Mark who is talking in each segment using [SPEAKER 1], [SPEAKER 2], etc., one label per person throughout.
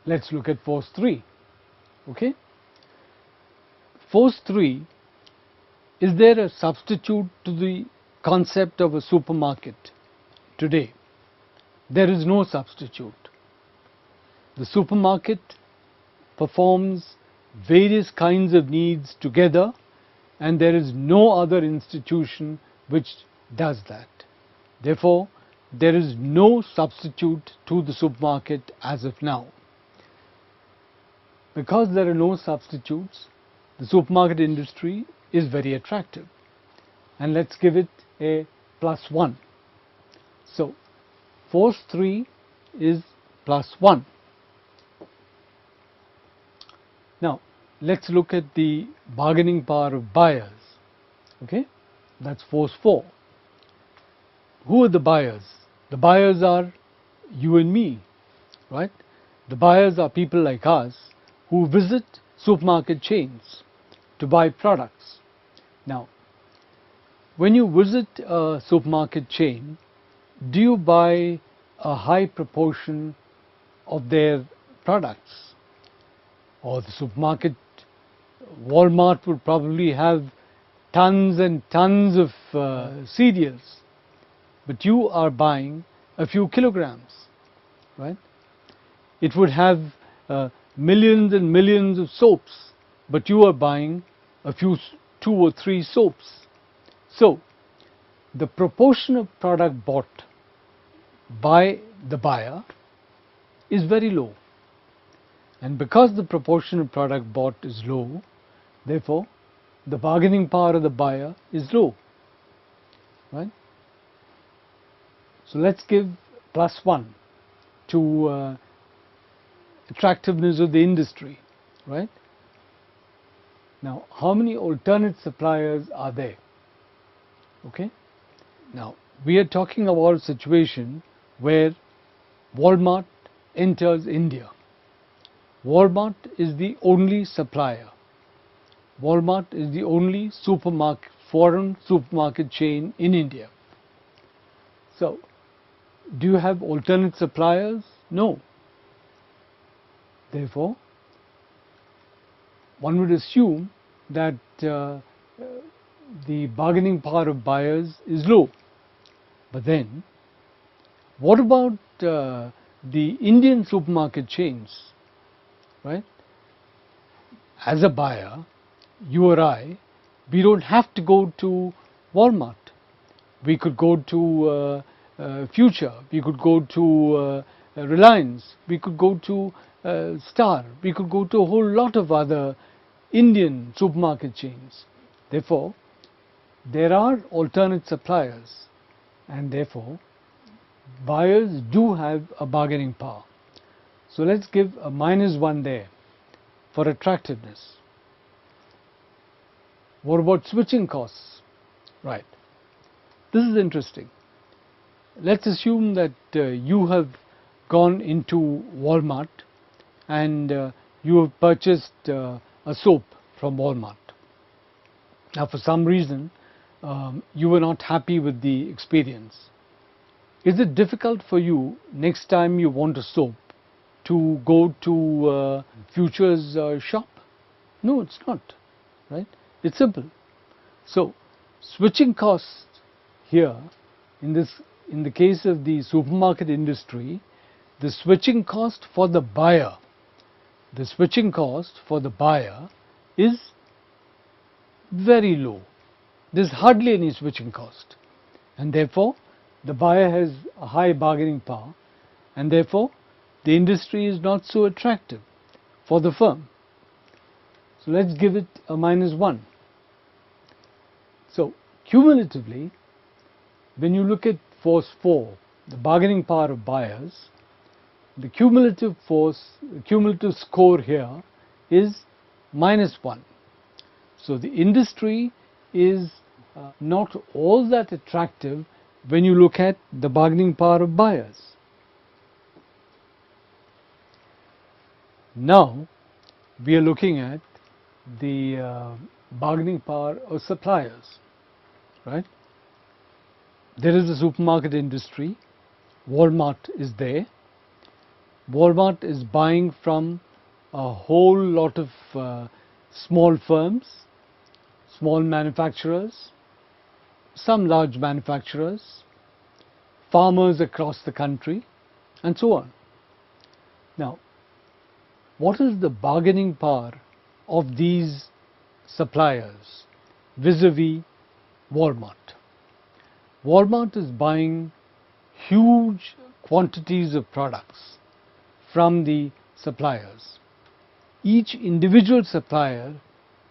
[SPEAKER 1] Let's look at force 3. Okay? Force 3, is there a substitute to the concept of a supermarket today? There is no substitute. The supermarket performs various kinds of needs together, and there is no other institution which does that. Therefore, there is no substitute to the supermarket as of now. Because there are no substitutes, the supermarket industry is very attractive. And let's give it a +1. So, force 3 is +1. Now, let's look at the bargaining power of buyers. Okay, that's force 4. Who are the buyers? The buyers are you and me, right? The buyers are people like us who visit supermarket chains to buy products. Now, when you visit a supermarket chain, do you buy a high proportion of their products? Or the supermarket, Walmart would probably have tons and tons of cereals, but you are buying a few kilograms, right? It would have millions and millions of soaps, but you are buying a few, 2 or 3 soaps. So, the proportion of product bought by the buyer is very low. And because the proportion of product bought is low, therefore, the bargaining power of the buyer is low, right? So let's give +1 to attractiveness of the industry, right? Now, how many alternate suppliers are there? Okay. Now, we are talking about a situation where Walmart enters India. Walmart is the only supplier. Walmart is the only supermarket, foreign supermarket chain in India. So, do you have alternate suppliers? No. Therefore, one would assume that the bargaining power of buyers is low. But then, what about the Indian supermarket chains? Right? As a buyer, you or I, we don't have to go to Walmart. We could go to Future, we could go to Reliance, we could go to Star, we could go to a whole lot of other Indian supermarket chains. Therefore, there are alternate suppliers, and therefore, buyers do have a bargaining power. So let's give a -1 there for attractiveness. What about switching costs? Right. This is interesting. Let's assume that you have gone into Walmart and you have purchased a soap from Walmart. Now, for some reason, you were not happy with the experience. Is it difficult for you next time you want a soap to go to Future's shop? No, it's not, right? It's simple. So, switching costs here, in the case of the supermarket industry, the switching cost for the buyer, is very low. There's hardly any switching cost, and therefore, the buyer has a high bargaining power, and therefore, the industry is not so attractive for the firm. So let's give it a -1. So cumulatively, when you look at force 4, the bargaining power of buyers, the cumulative score here is -1. So the industry is not all that attractive when you look at the bargaining power of buyers. Now, we are looking at the bargaining power of suppliers, right? There is a supermarket industry, Walmart is there, Walmart is buying from a whole lot of small firms, small manufacturers, some large manufacturers, farmers across the country, and so on. Now, what is the bargaining power of these suppliers vis-a-vis Walmart? Walmart is buying huge quantities of products from the suppliers. Each individual supplier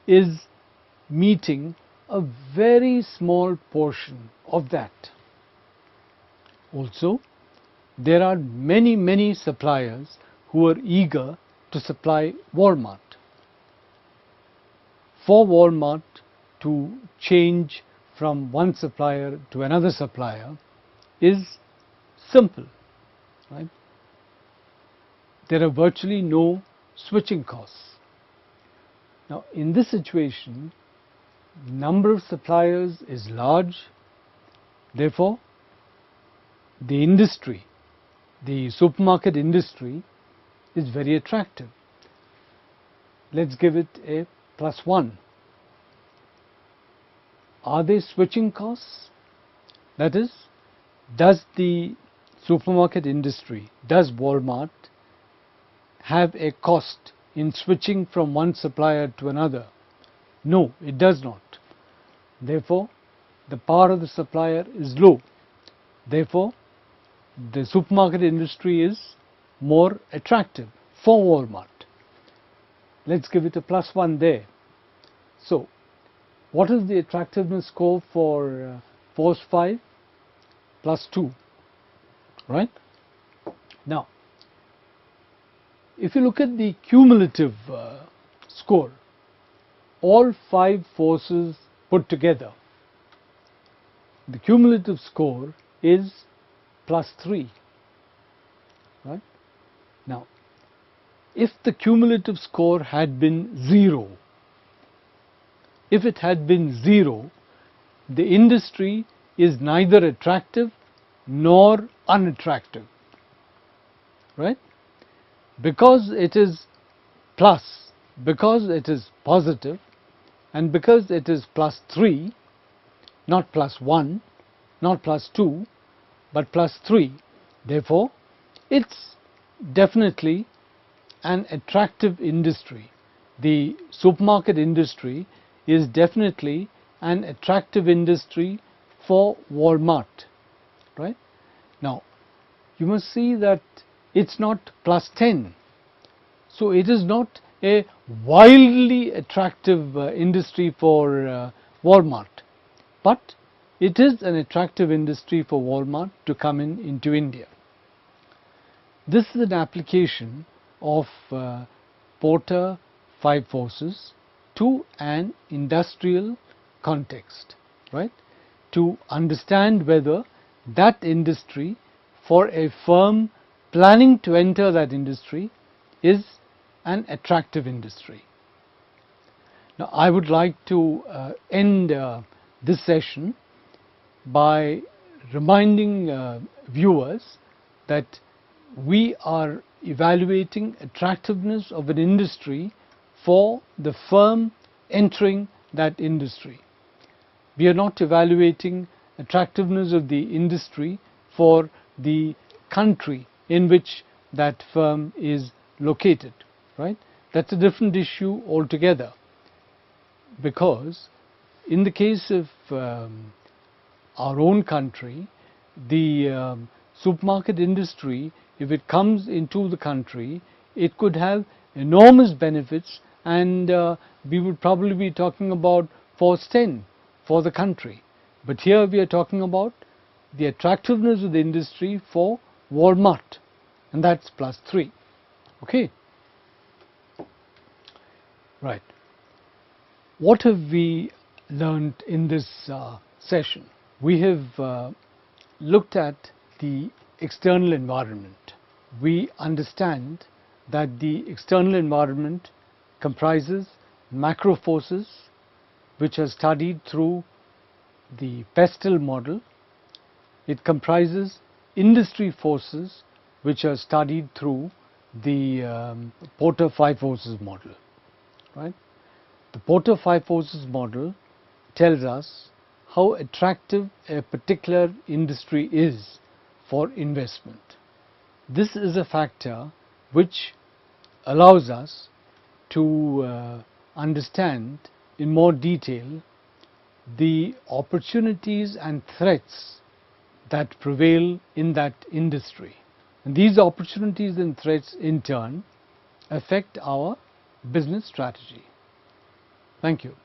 [SPEAKER 1] is meeting a very small portion of that. Also, there are many suppliers who are eager to supply Walmart. For Walmart to change from one supplier to another supplier is simple, right? There are virtually no switching costs. Now, in this situation, number of suppliers is large, therefore the industry, the supermarket industry, is very attractive. Let's give it a +1. Are there switching costs? That is, does the supermarket industry, does Walmart have a cost in switching from one supplier to another? No, it does not. Therefore, the power of the supplier is low. Therefore, the supermarket industry is more attractive for Walmart. Let's give it a +1 there. So, what is the attractiveness score for force 5? +2, right? Now, if you look at the cumulative score, all 5 forces put together, the cumulative score is +3, right? Now, if the cumulative score had been 0, if it had been 0, the industry is neither attractive nor unattractive, right? Because it is plus, because it is positive, and because it is +3, not +1, not +2, but +3, therefore it's definitely an attractive industry. The supermarket industry is definitely an attractive industry for Walmart, right? Now, you must see that it's not +10, so it is not a wildly attractive industry for Walmart, but it is an attractive industry for Walmart to come into India. This is an application of Porter 5 forces to an industrial context, right? To understand whether that industry, for a firm planning to enter that industry, is an attractive industry. Now, I would like to end this session by reminding viewers that we are evaluating attractiveness of an industry for the firm entering that industry. We are not evaluating attractiveness of the industry for the country in which that firm is located, right? That's a different issue altogether, because in the case of our own country, the supermarket industry, if it comes into the country, it could have enormous benefits, and we would probably be talking about force 10 for the country. But here we are talking about the attractiveness of the industry for Walmart, and that's +3. Okay, right. What have we learned in this session? We have looked at the external environment. We understand that the external environment comprises macro forces, which are studied through the pestle model. It comprises industry forces, which are studied through the Porter Five Forces model, right? The Porter Five Forces model tells us how attractive a particular industry is for investment. This is a factor which allows us to understand in more detail the opportunities and threats that prevail in that industry. And these opportunities and threats in turn affect our business strategy. Thank you.